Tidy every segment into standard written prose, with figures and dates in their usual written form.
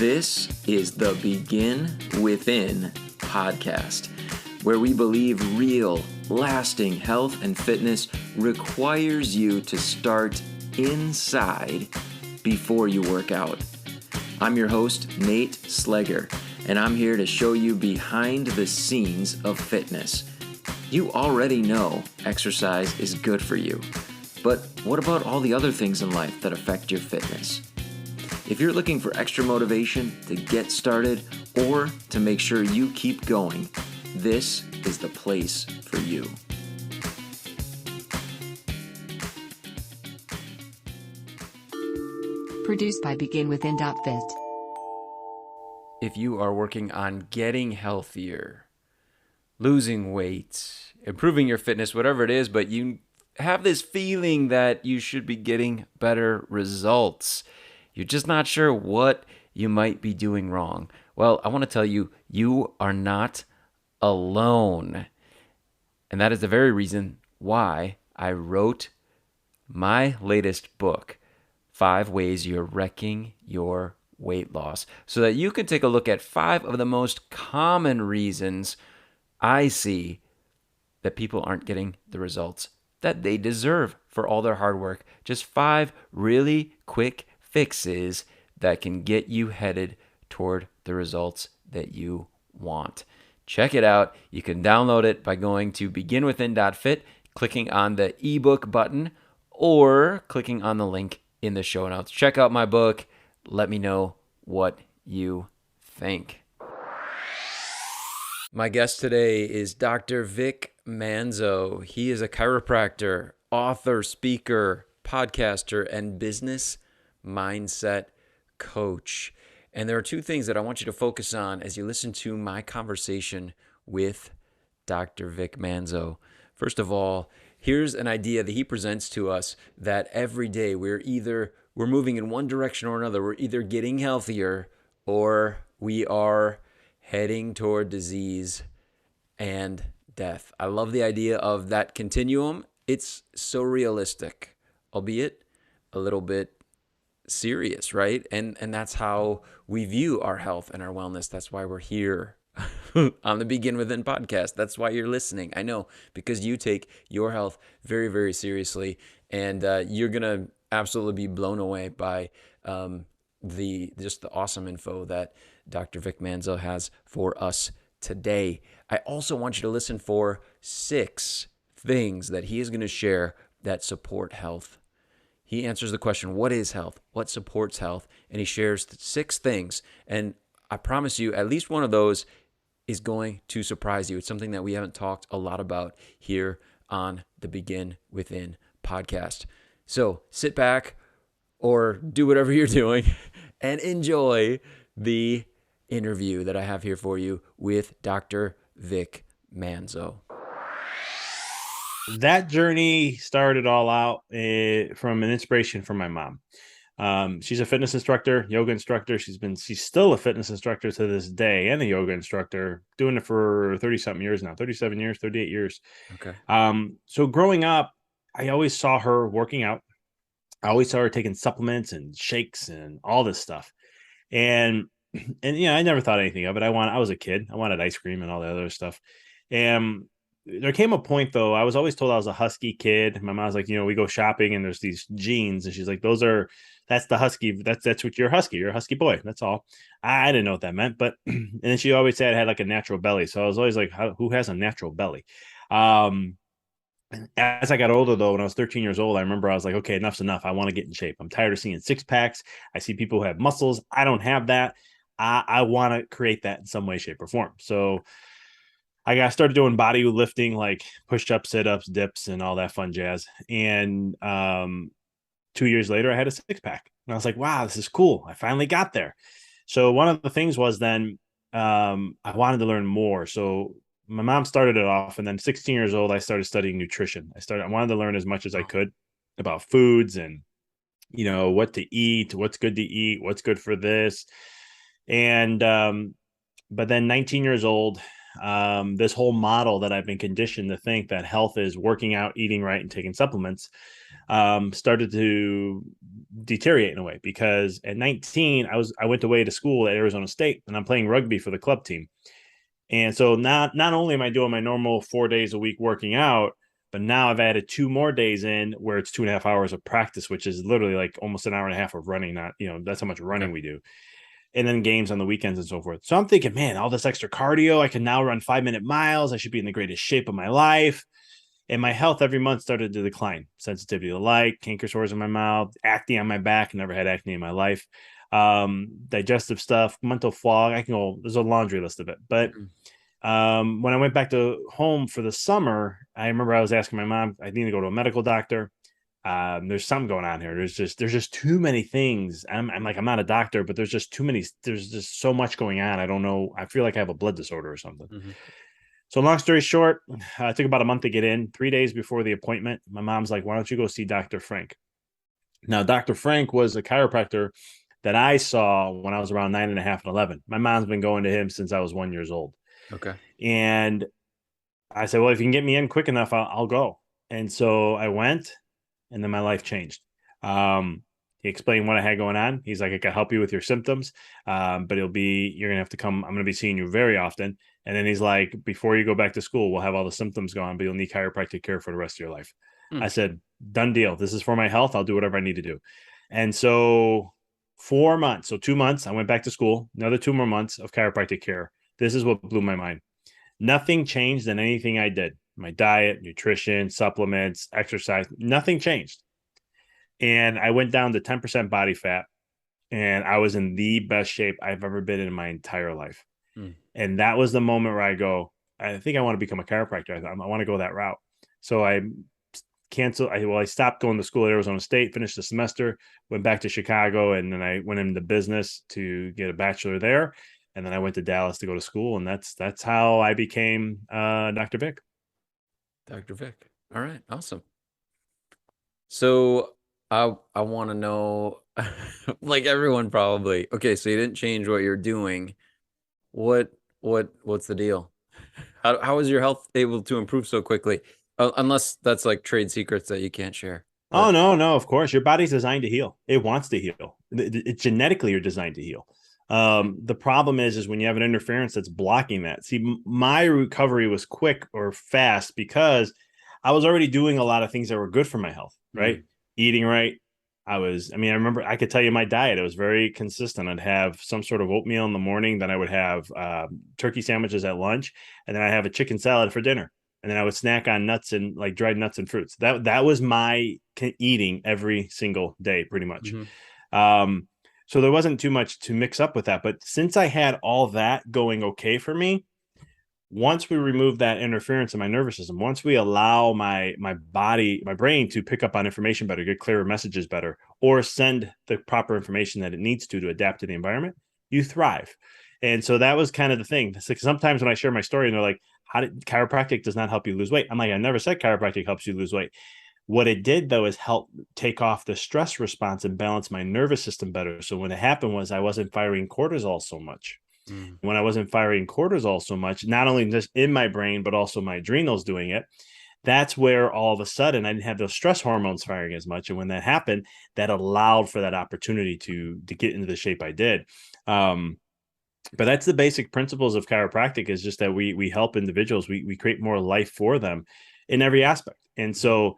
This is the Begin Within podcast, where we believe real, lasting health and fitness requires you to start inside before you work out. I'm your host, Nate Slegger, and I'm here to show you behind the scenes of fitness. You already know exercise is good for you, but what about all the other things in life that affect your fitness? If you're looking for extra motivation to get started or to make sure you keep going, this is the place for you. Produced by BeginWithin.fit. If you are working on getting healthier, losing weight, improving your fitness, whatever it is, but you have this feeling that you should be getting better results, you're just not sure what you might be doing wrong. Well, I want to tell you, you are not alone. And that is the very reason why I wrote my latest book, 5 Ways You're Wrecking Your Weight Loss, so that you can take a look at 5 of the most common reasons I see that people aren't getting the results that they deserve for all their hard work. Just 5 really quick fixes that can get you headed toward the results that you want. Check it out. You can download it by going to beginwithin.fit, clicking on the ebook button, or clicking on the link in the show notes. Check out my book. Let me know what you think. My guest today is Dr. Vic Manzo. He is a chiropractor, author, speaker, podcaster, and business mindset coach. And there are 2 things that I want you to focus on as you listen to my conversation with Dr. Vic Manzo. First of all, here's an idea that he presents to us that every day we're moving in one direction or another. We're either getting healthier or we are heading toward disease and death. I love the idea of that continuum. It's so realistic, albeit a little bit serious, right? And that's how we view our health and our wellness. That's why we're here on the Begin Within podcast. That's why you're listening. I know, because you take your health very, very seriously, and you're gonna absolutely be blown away by the awesome info that Dr. Vic Manzo has for us today. I also want you to listen for 6 things that he is going to share that support health. He answers the question, what is health? What supports health? And he shares 6 things. And I promise you, at least one of those is going to surprise you. It's something that we haven't talked a lot about here on the Begin Within podcast. So sit back or do whatever you're doing and enjoy the interview that I have here for you with Dr. Vic Manzo. That journey started all out from an inspiration from my mom. She's a fitness instructor, yoga instructor. She's still a fitness instructor to this day, and a yoga instructor, doing it for 30-something years now, 37 years, 38 years. Okay. So growing up, I always saw her working out. I always saw her taking supplements and shakes and all this stuff. And I never thought anything of it. I was a kid. I wanted ice cream and all the other stuff. And there came a point, though, I was always told I was a husky kid. My mom's like, we go shopping and there's these jeans, and she's like, that's the husky. That's what you're husky. You're a husky boy. That's all. I didn't know what that meant, but and then she always said I had like a natural belly. So I was always like, who has a natural belly? As I got older, though, when I was 13 years old, I remember I was like, okay, enough's enough. I want to get in shape. I'm tired of seeing 6-packs. I see people who have muscles. I don't have that. I want to create that in some way, shape, or form. So I started doing body lifting, like push-ups, sit-ups, dips, and all that fun jazz. And 2 years later, I had a 6-pack. And I was like, wow, this is cool. I finally got there. So one of the things was then I wanted to learn more. So my mom started it off, and then 16 years old, I started studying nutrition. I wanted to learn as much as I could about foods and, what to eat, what's good to eat, what's good for this. And but then 19 years old, this whole model that I've been conditioned to think that health is working out, eating right, and taking supplements started to deteriorate in a way, because at 19 I went away to school at Arizona State, and I'm playing rugby for the club team. And so not only am I doing my normal 4 days a week working out, but now I've added 2 more days in where it's 2.5 hours of practice, which is literally like almost an hour and a half of running. Not, that's how much running Okay. we do. And then games on the weekends and so forth. So I'm thinking, man, all this extra cardio, I can now run 5-minute miles. I should be in the greatest shape of my life. And my health every month started to decline. Sensitivity to light, canker sores in my mouth, acne on my back. Never had acne in my life. Digestive stuff, mental fog. I can go, there's a laundry list of it. But Mhm. when I went back to home for the summer, I remember I was asking my mom, I need to go to a medical doctor. There's something going on here. There's just too many things. I'm like, I'm not a doctor, but there's just too many. There's just so much going on. I don't know. I feel like I have a blood disorder or something. Mhm. So long story short, it took about a month to get in. 3 days before the appointment, my mom's like, "Why don't you go see Dr. Frank?" Now, Dr. Frank was a chiropractor that I saw when I was around 9.5 and 11. My mom's been going to him since I was 1 year old. Okay. And I said, well, if you can get me in quick enough, I'll go. And so I went, and then my life changed. He explained what I had going on. He's like, I can help you with your symptoms, but you're going to have to come. I'm going to be seeing you very often. And then he's like, before you go back to school, we'll have all the symptoms gone, but you'll need chiropractic care for the rest of your life. Hmm. I said, done deal. This is for my health. I'll do whatever I need to do. And so 4 months, so 2 months, I went back to school, another 2 more months of chiropractic care. This is what blew my mind. Nothing changed in anything I did. My diet, nutrition, supplements, exercise, nothing changed. And I went down to 10% body fat, and I was in the best shape I've ever been in my entire life. Hmm. And that was the moment where I go, I think I want to become a chiropractor. I want to go that route. So I canceled. I stopped going to school at Arizona State, finished the semester, went back to Chicago, and then I went into business to get a bachelor there. And then I went to Dallas to go to school, and that's how I became Dr. Vic. Dr. Vic. All right. Awesome. So I want to know, like everyone probably. Okay, so you didn't change what you're doing. What's the deal? How is your health able to improve so quickly? Unless that's like trade secrets that you can't share. Oh, But no, no, of course. Your body's designed to heal. It wants to heal. Genetically, you're designed to heal. The problem is when you have an interference that's blocking that. See, my recovery was quick or fast because I was already doing a lot of things that were good for my health, right? mm, Eating right. I remember I could tell you my diet. It was very consistent. I'd have some sort of oatmeal in the morning. Then I would have turkey sandwiches at lunch. And then I have a chicken salad for dinner, and then I would snack on nuts and like dried nuts and fruits. That was my eating every single day, pretty much. mhm, Um, so there wasn't too much to mix up with that. But since I had all that going okay for me, once we remove that interference in my nervous system, once we allow my body, my brain to pick up on information better, get clearer messages better, or send the proper information that it needs to adapt to the environment, you thrive. And so that was kind of the thing. Sometimes when I share my story and they're like, how did chiropractic does not help you lose weight? I'm like, I never said chiropractic helps you lose weight. What it did though is help take off the stress response and balance my nervous system better. So when it happened was I wasn't firing cortisol so much. mm, When I wasn't firing cortisol so much, not only just in my brain, but also my adrenals doing it, that's where all of a sudden I didn't have those stress hormones firing as much. And when that happened, that allowed for that opportunity to get into the shape I did. Um, but that's the basic principles of chiropractic, is just that we help individuals, we create more life for them in every aspect. And mhm. so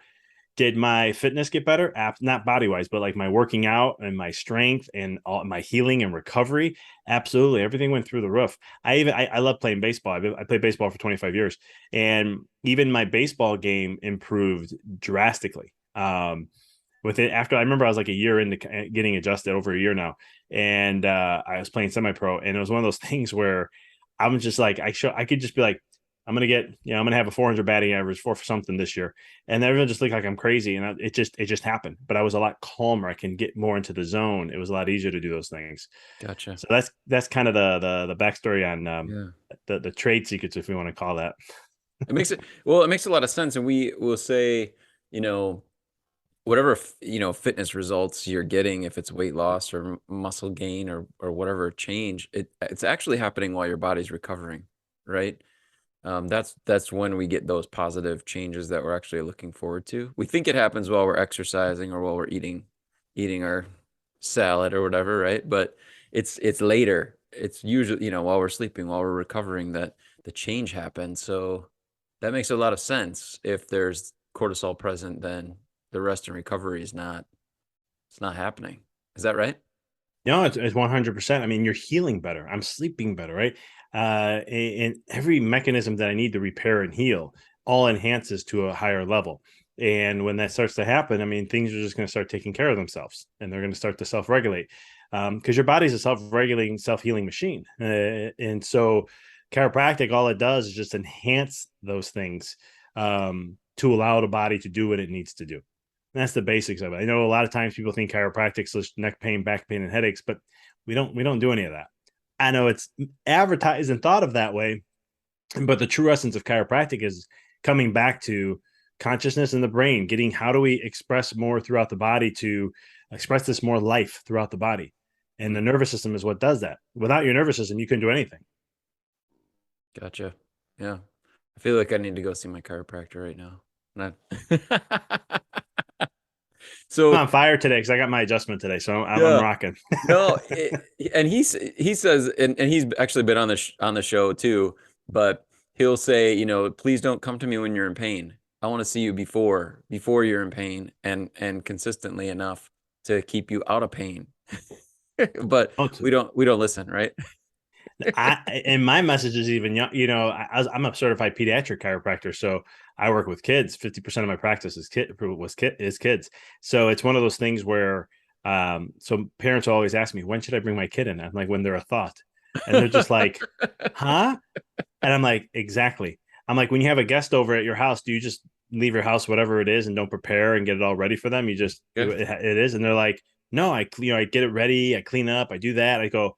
did my fitness get better? Not body wise, but like my working out and my strength and all my healing and recovery. Absolutely. Everything went through the roof. I love playing baseball. I played baseball for 25 years, and even my baseball game improved drastically. With it, after I remember I was like a year into getting adjusted, over a year now. And I was playing semi-pro, and it was one of those things where I'm just like, I could just be like, I'm gonna have a 400 batting average for something this year, and everyone just looked like I'm crazy, and it just happened. But I was a lot calmer. I can get more into the zone. It was a lot easier to do those things. Gotcha. So that's kind of the backstory on Yeah. the trade secrets, if we want to call that. It makes a lot of sense. And we will say, you know, whatever, fitness results you're getting, if it's weight loss or muscle gain or whatever change, it's actually happening while your body's recovering, right? That's when we get those positive changes that we're actually looking forward to. We think it happens while we're exercising or while we're eating, eating our salad or whatever, right? But it's later. It's usually, while we're sleeping, while we're recovering, that the change happens. So that makes a lot of sense. If there's cortisol present, then the rest and recovery is not, it's not happening. Is that right? No, it's 100%. I mean, you're healing better. I'm sleeping better, right? And every mechanism that I need to repair and heal all enhances to a higher level. And when that starts to happen, I mean, things are just going to start taking care of themselves, and they're going to start to self-regulate, because your body's a self-regulating, self-healing machine. And so, chiropractic, all it does is just enhance those things, to allow the body to do what it needs to do. That's the basics of it. I know a lot of times people think chiropractic's just neck pain, back pain, and headaches, but we don't do any of that. I know it's advertised and thought of that way, but the true essence of chiropractic is coming back to consciousness in the brain, getting how do we express more throughout the body to express this more life throughout the body. And the nervous system is what does that. Without your nervous system, you couldn't do anything. Gotcha. Yeah. I feel like I need to go see my chiropractor right now. Not I'm so on fire today because I got my adjustment today, so I'm yeah. rocking. No, and he says, and he's actually been on the show too, but he'll say, please don't come to me when you're in pain. I want to see you before you're in pain, and consistently enough to keep you out of pain. But Oh, we don't listen, right? and my message is even, I'm a certified pediatric chiropractor, so I work with kids. 50% of my practice is kids. So it's one of those things where, so parents always ask me, when should I bring my kid in? I'm like, when they're a thought, and they're just like, huh? And I'm like, exactly. I'm like, when you have a guest over at your house, do you just leave your house, whatever it is, and don't prepare and get it all ready for them? You just, Yeah. it is. And they're like, no, I get it ready. I clean up. I do that. I go,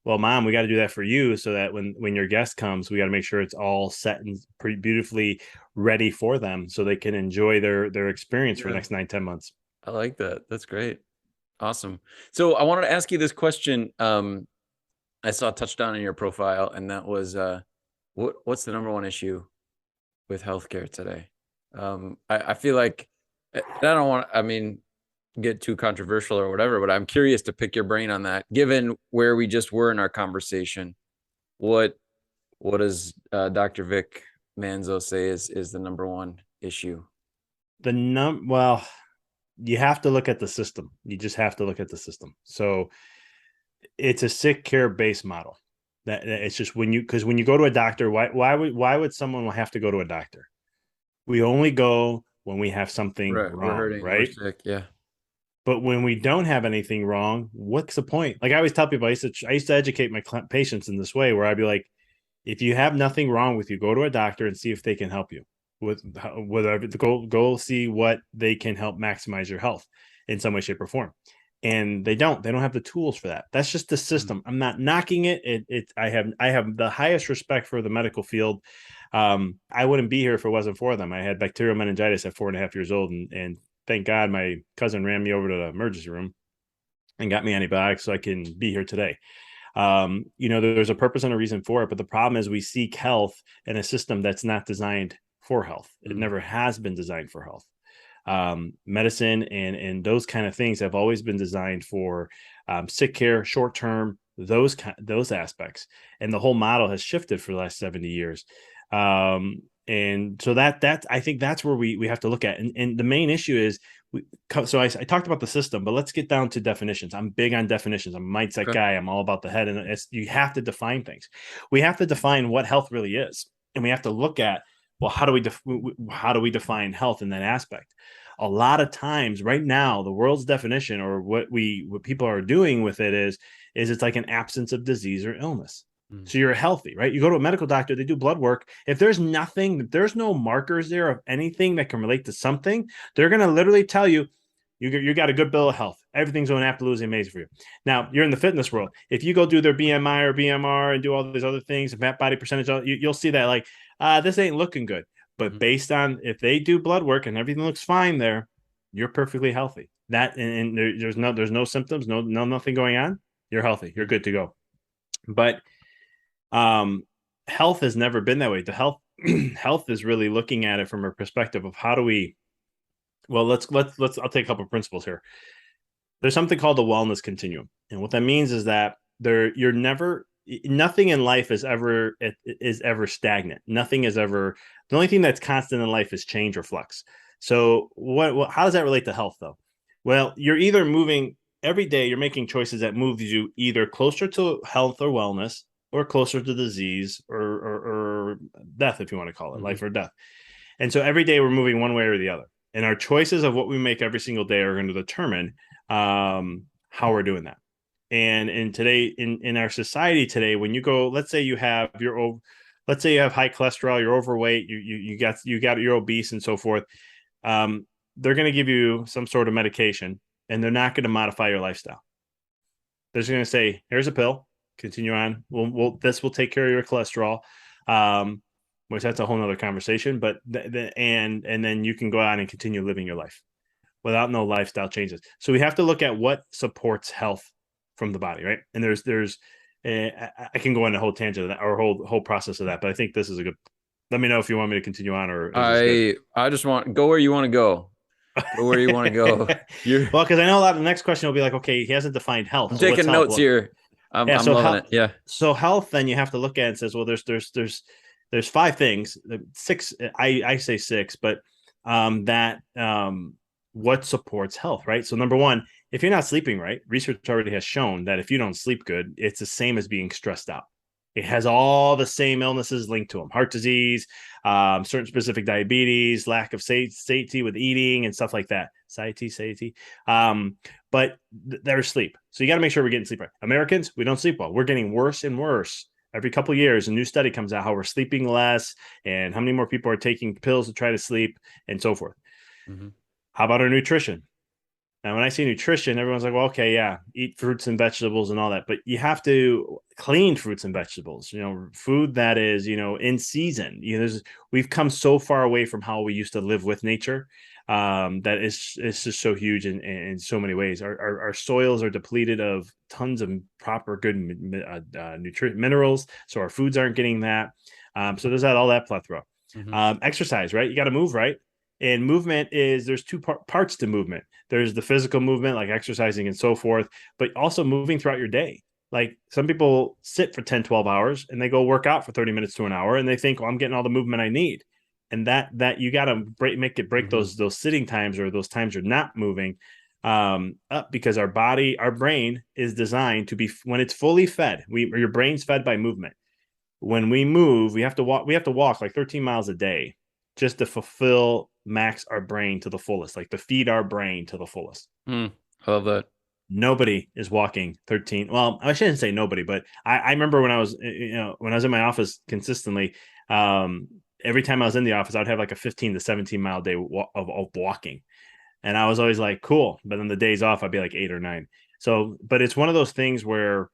well, mom, we got to do that for you so that when your guest comes, we got to make sure it's all set and pretty beautifully ready for them so they can enjoy their experience for the Yeah. next 9-10 months. I like that. That's great. Awesome. So I wanted to ask you this question. I saw a touchdown in your profile, and that was what's the number one issue with healthcare today? I feel like, and I don't want, I mean, get too controversial or whatever, but I'm curious to pick your brain on that. Given where we just were in our conversation, what what does Dr. Vic Manzo say is the number one issue? Well, you have to look at the system. You just have to look at the system. So it's a sick care based model. That it's just because when you go to a doctor, why would someone have to go to a doctor? We only go when we have something Right, we're wrong, hurting, we're right? sick. Yeah. But when we don't have anything wrong, what's the point? Like I always tell people, I used to educate my patients in this way, where I'd be like, if you have nothing wrong with you, go to a doctor and see if they can help you with whatever. Go see what they can help maximize your health in some way, shape, or form. And they don't have the tools for that. That's just the system. I'm not knocking it. I have the highest respect for the medical field. I wouldn't be here if it wasn't for them. I had bacterial meningitis at 4.5 years old, and thank God my cousin ran me over to the emergency room and got me antibiotics so I can be here today. There's a purpose and a reason for it, but the problem is we seek health in a system that's not designed for health. It never has been designed for health. Medicine and those kind of things have always been designed for sick care, short term, those aspects, and the whole model has shifted for the last 70 years. And so that I think that's where we have to look at, and the main issue is I talked about the system, but let's get down to definitions. I'm big on definitions. I'm a mindset Okay. guy. I'm all about the head, and you have to define things. We have to define what health really is, and we have to look at, well, how do we define health in that aspect? A lot of times, right now, the world's definition, or what people are doing with it, is it's like an absence of disease or illness. Mm. So you're healthy, right? You go to a medical doctor, they do blood work. If there's no markers there of anything that can relate to something, they're going to literally tell you, you got a good bill of health. Everything's going absolutely amazing for you. Now, you're in the fitness world. If you go do their BMI or BMR and do all these other things, fat body percentage, you'll see that like, this ain't looking good. But based on if they do blood work and everything looks fine there, you're perfectly healthy. And there's no symptoms, nothing going on. You're healthy. You're good to go. But health has never been that way. The health is really looking at it from a perspective of how do we, well, let's I'll take a couple of principles here. There's something called the wellness continuum. And what that means is that you're never, nothing in life is ever stagnant. Nothing is ever, the only thing that's constant in life is change or flux. So how does that relate to health though? Well, you're either moving every day, you're making choices that move you either closer to health or wellness or closer to disease or death, if you want to call it Mm-hmm. life or death. And so every day we're moving one way or the other. And our choices of what we make every single day are going to determine how we're doing that. And in our society today, when you go, let's say you have let's say you have high cholesterol, you're overweight, you're obese and so forth. Um, they're going to give you some sort of medication, and they're not going to modify your lifestyle. They're just going to say, "Here's a pill. Continue on. This will take care of your cholesterol." Um, which that's a whole nother conversation. But and then you can go out and continue living your life without no lifestyle changes. So we have to look at what supports health from the body, right? And I can go on a whole tangent of that or whole process of that, but I think this is a good. Let me know if you want me to continue on, or is this good? I just want go where you want to go. Go where you want to go. You're Well, because I know a lot of the next question will be like, okay, he hasn't defined health, I'm so what's taking health? notes Well, here. yeah, I'm loving it. Yeah. so health, then you have to look at it and says, well, there's five things, six. I say six, but that what supports health, right? So number one, if you're not sleeping right, research already has shown that if you don't sleep good, it's the same as being stressed out. It has all the same illnesses linked to them: heart disease, certain specific diabetes, lack of satiety with eating, and stuff like that. Satiety. But there's sleep. So you got to make sure we're getting sleep right. Americans, we don't sleep well. We're getting worse and worse. Every couple of years, a new study comes out how we're sleeping less and how many more people are taking pills to try to sleep and so forth. Mm-hmm. How about our nutrition? Now, when I say nutrition, everyone's like, well, okay, yeah, eat fruits and vegetables and all that. But you have to clean fruits and vegetables, food that is, in season. We've come so far away from how we used to live with nature that it's just so huge in so many ways. Our soils are depleted of tons of proper good minerals. So our foods aren't getting that. So there's all that plethora. Mm-hmm. Exercise, right? You got to move, right? And movement there's two parts to movement. There's the physical movement, like exercising and so forth, but also moving throughout your day. Like some people sit for 10, 12 hours and they go work out for 30 minutes to an hour and they think, well, I'm getting all the movement I need. And that you got to break Mm-hmm. those sitting times or those times you're not moving up, because our brain is designed to be, when it's fully fed, your brain's fed by movement. When we move, we have to walk like 13 miles a day just to fulfill max our brain to the fullest, like to feed our brain to the fullest. Mm, I love that. Nobody is walking 13. Well, I shouldn't say nobody, but I remember when I was, when I was in my office consistently, every time I was in the office, I would have like a 15 to 17 mile day of walking. And I was always like, cool. But then the days off, I'd be like 8 or 9. So, but it's one of those things where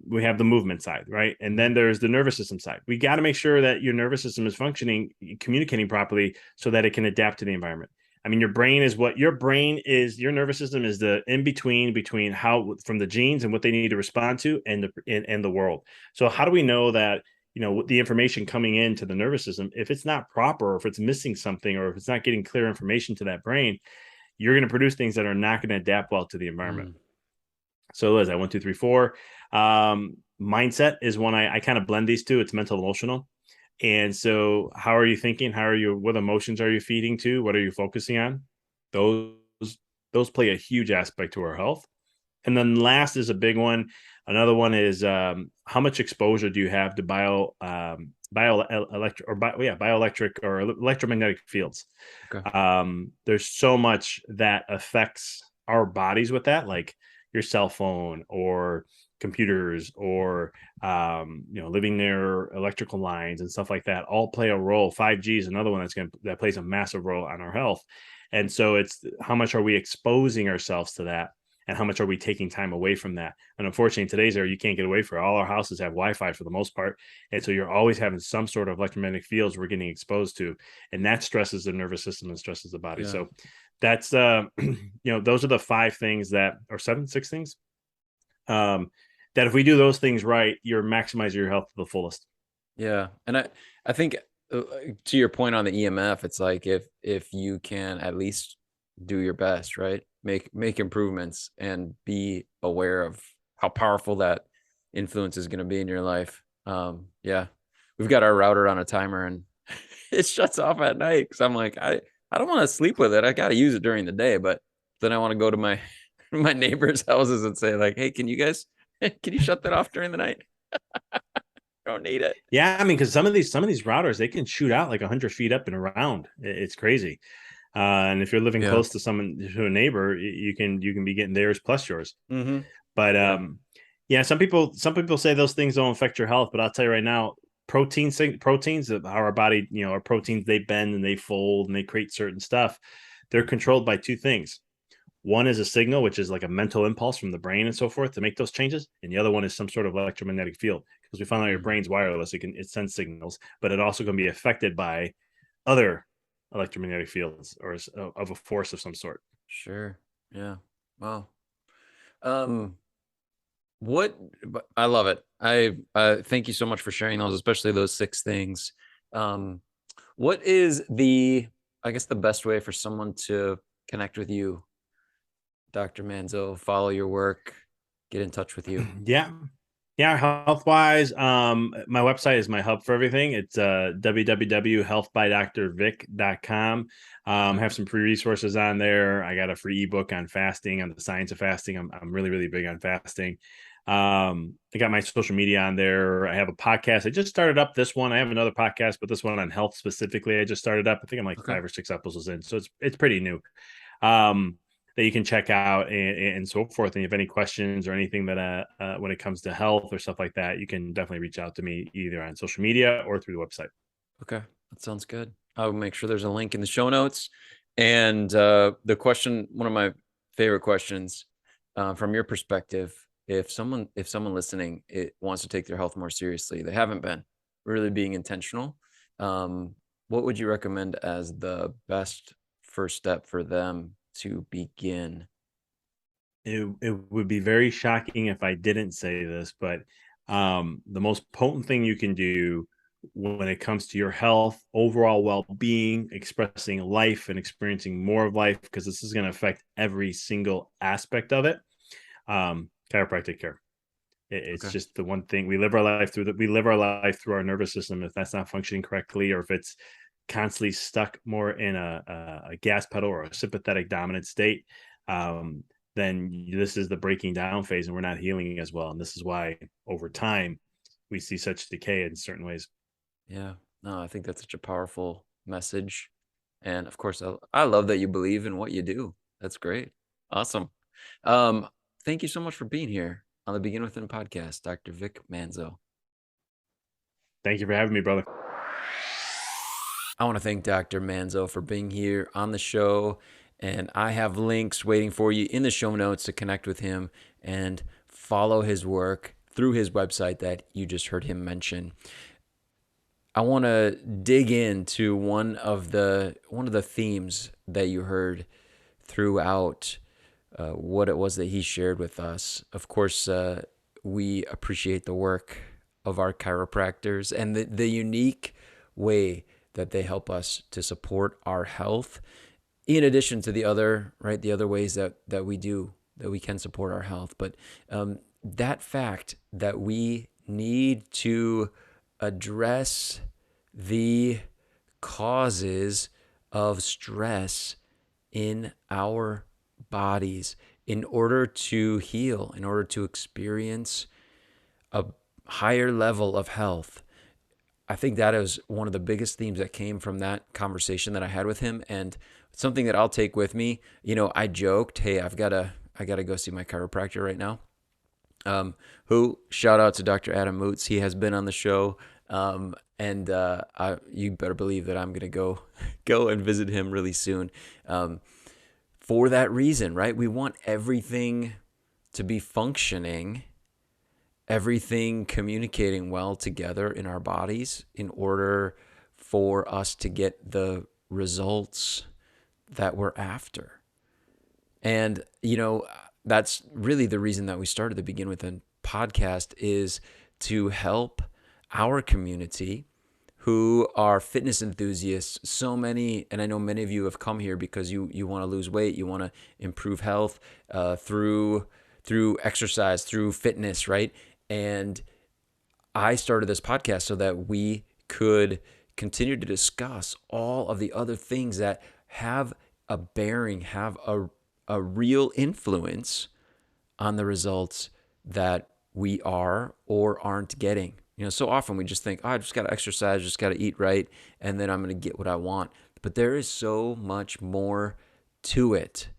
we have the movement side, right? And then there's the nervous system side. We got to make sure that your nervous system is functioning, communicating properly so that it can adapt to the environment. I mean, your nervous system is the in between how, from the genes and what they need to respond to and the world. So how do we know that, the information coming into the nervous system, if it's not proper, or if it's missing something, or if it's not getting clear information to that brain, you're going to produce things that are not going to adapt well to the environment. Mm. So is that 1, 2, 3, 4? Mindset is one I kind of blend these two. It's mental, emotional. And so how are you thinking? What emotions are you feeding to? What are you focusing on? Those, those play a huge aspect to our health. And then last is a big one. Another one is how much exposure do you have to bioelectric or electromagnetic fields? Okay. There's so much that affects our bodies with that, like your cell phone or computers or living near electrical lines and stuff like that all play a role. 5G is another one that plays a massive role on our health. And so it's how much are we exposing ourselves to that, and how much are we taking time away from that? And unfortunately, in today's era, you can't get away from it. All our houses have Wi-Fi for the most part, and so you're always having some sort of electromagnetic fields we're getting exposed to, and that stresses the nervous system and stresses the body. Yeah. So that's those are the 5 things that, or 6 things, that if we do those things right, you're maximizing your health to the fullest. Yeah. And I think to your point on the EMF, it's like if you can at least do your best, right? make improvements and be aware of how powerful that influence is going to be in your life. Yeah, we've got our router on a timer and it shuts off at night because I'm like, I don't want to sleep with it. I got to use it during the day, but then I want to go to my my neighbors' houses and say like, hey, can you guys can you shut that off during the night? Don't need it. Yeah, I mean, because some of these routers, they can shoot out like 100 feet up and around. It's crazy. And if you're living Yeah. close to to a neighbor, you can be getting theirs plus yours. Mm-hmm. But Yeah. yeah, some people say those things don't affect your health, but I'll tell you right now, proteins, how our body, our proteins, they bend and they fold and they create certain stuff. They're controlled by two things. One is a signal, which is like a mental impulse from the brain and so forth to make those changes. And the other one is some sort of electromagnetic field, because we found out your brain's wireless. It sends signals, but it also can be affected by other electromagnetic fields or of a force of some sort. Sure. Yeah. Wow. Um, what I love it. I thank you so much for sharing those, especially those 6 things. Um, what is I guess the best way for someone to connect with you, Dr. Manzo, follow your work, get in touch with you? Yeah, health wise, my website is my hub for everything. It's www.healthbydrvic.com. Have some free resources on there. I got a free ebook on fasting, on the science of fasting. I'm really, really big on fasting. I got my social media on there. I have a podcast. I just started up this one. I have another podcast, but this one on health specifically, I just started up. I think I'm like Okay. 5 or 6 episodes in, so it's pretty new. Um, that you can check out and so forth. And if you have any questions or anything that when it comes to health or stuff like that, you can definitely reach out to me either on social media or through the website. Okay. That sounds good. I'll make sure there's a link in the show notes. And the question, one of my favorite questions, from your perspective, if someone listening wants to take their health more seriously, they haven't been really being intentional. What would you recommend as the best first step for them to begin? It would be very shocking if I didn't say this, but the most potent thing you can do when it comes to your health, overall well-being, expressing life and experiencing more of life, because this is going to affect every single aspect of it. Chiropractic care. It's Okay. just the one thing we live our life through. That we live our life through our nervous system. If that's not functioning correctly, or if it's constantly stuck more in a gas pedal or a sympathetic dominant state, then this is the breaking down phase, and we're not healing as well. And this is why over time we see such decay in certain ways. Yeah. No, I think that's such a powerful message. And of course, I love that you believe in what you do. That's great. Awesome. Um, Thank you so much for being here on the Begin Within podcast, Dr. Vic Manzo. Thank you for having me, brother. I want to thank Dr. Manzo for being here on the show. And I have links waiting for you in the show notes to connect with him and follow his work through his website that you just heard him mention. I want to dig into one of the themes that you heard throughout what it was that he shared with us. Of course, we appreciate the work of our chiropractors and the unique way that they help us to support our health, in addition to the other ways that we can support our health. But that fact that we need to address the causes of stress in our bodies in order to heal, in order to experience a higher level of health. I think that is one of the biggest themes that came from that conversation that I had with him, and something that I'll take with me. I joked, hey, I gotta go see my chiropractor right now. Who shout out to Dr. Adam Moots. He has been on the show. And you better believe that I'm gonna go and visit him really soon. For that reason, right? We want everything to be functioning, everything communicating well together in our bodies in order for us to get the results that we're after. And, that's really the reason that we started the Begin With a podcast, is to help our community who are fitness enthusiasts. So many, and I know many of you have come here because you want to lose weight, you want to improve health through exercise, through fitness, right? And I started this podcast so that we could continue to discuss all of the other things that have a bearing, have a real influence on the results that we are or aren't getting. So often we just think, I just got to exercise, just got to eat right, and then I'm going to get what I want. But there is so much more to it.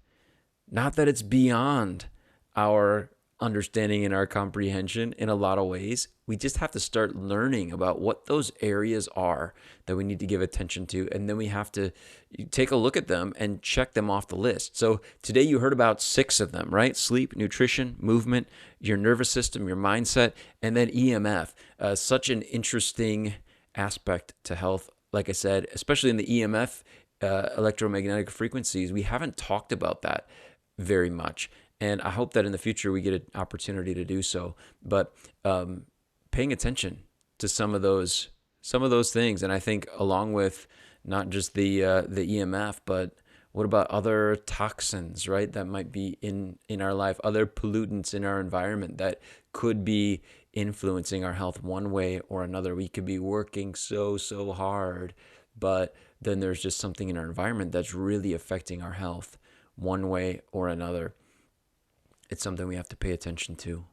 Not that it's beyond our understanding and our comprehension in a lot of ways. We just have to start learning about what those areas are that we need to give attention to, and then we have to take a look at them and check them off the list. So today you heard about 6 of them, right? Sleep, nutrition, movement, your nervous system, your mindset, and then EMF. Such an interesting aspect to health. Like I said, especially in the EMF, electromagnetic frequencies, we haven't talked about that very much. And I hope that in the future we get an opportunity to do so. But paying attention to some of those things, and I think along with not just the EMF, but what about other toxins, right? That might be in our life, other pollutants in our environment that could be influencing our health one way or another. We could be working so hard, but then there's just something in our environment that's really affecting our health one way or another. It's something we have to pay attention to.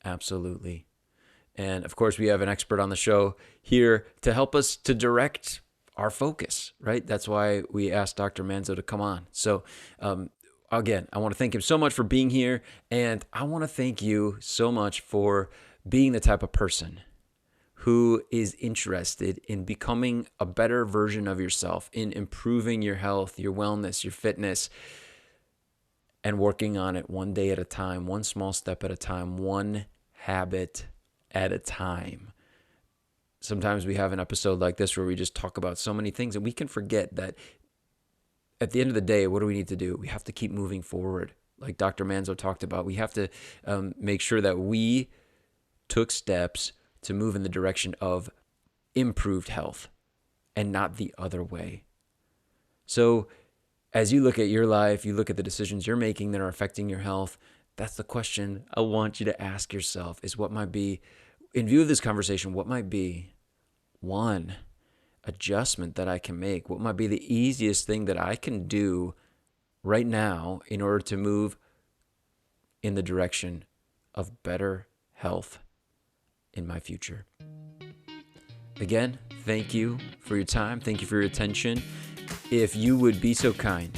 Absolutely. And of course, we have an expert on the show here to help us to direct our focus, right? That's why we asked Dr. Manzo to come on. So again, I want to thank him so much for being here. And I want to thank you so much for being the type of person who is interested in becoming a better version of yourself, in improving your health, your wellness, your fitness, and working on it one day at a time, one small step at a time, one habit at a time. Sometimes we have an episode like this where we just talk about so many things and we can forget that at the end of the day, what do we need to do? We have to keep moving forward. Like Dr. Manzo talked about, we have to make sure that we took steps to move in the direction of improved health and not the other way. So as you look at your life, you look at the decisions you're making that are affecting your health, that's the question I want you to ask yourself is what might be, in view of this conversation, what might be one adjustment that I can make? What might be the easiest thing that I can do right now in order to move in the direction of better health in my future? Again, thank you for your time. Thank you for your attention. If you would be so kind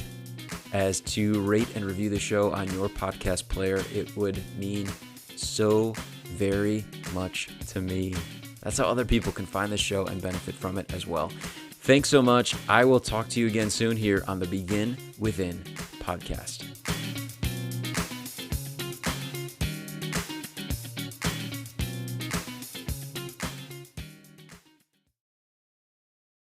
as to rate and review the show on your podcast player, it would mean so very much to me. That's how other people can find the show and benefit from it as well. Thanks so much. I will talk to you again soon here on the Begin Within podcast.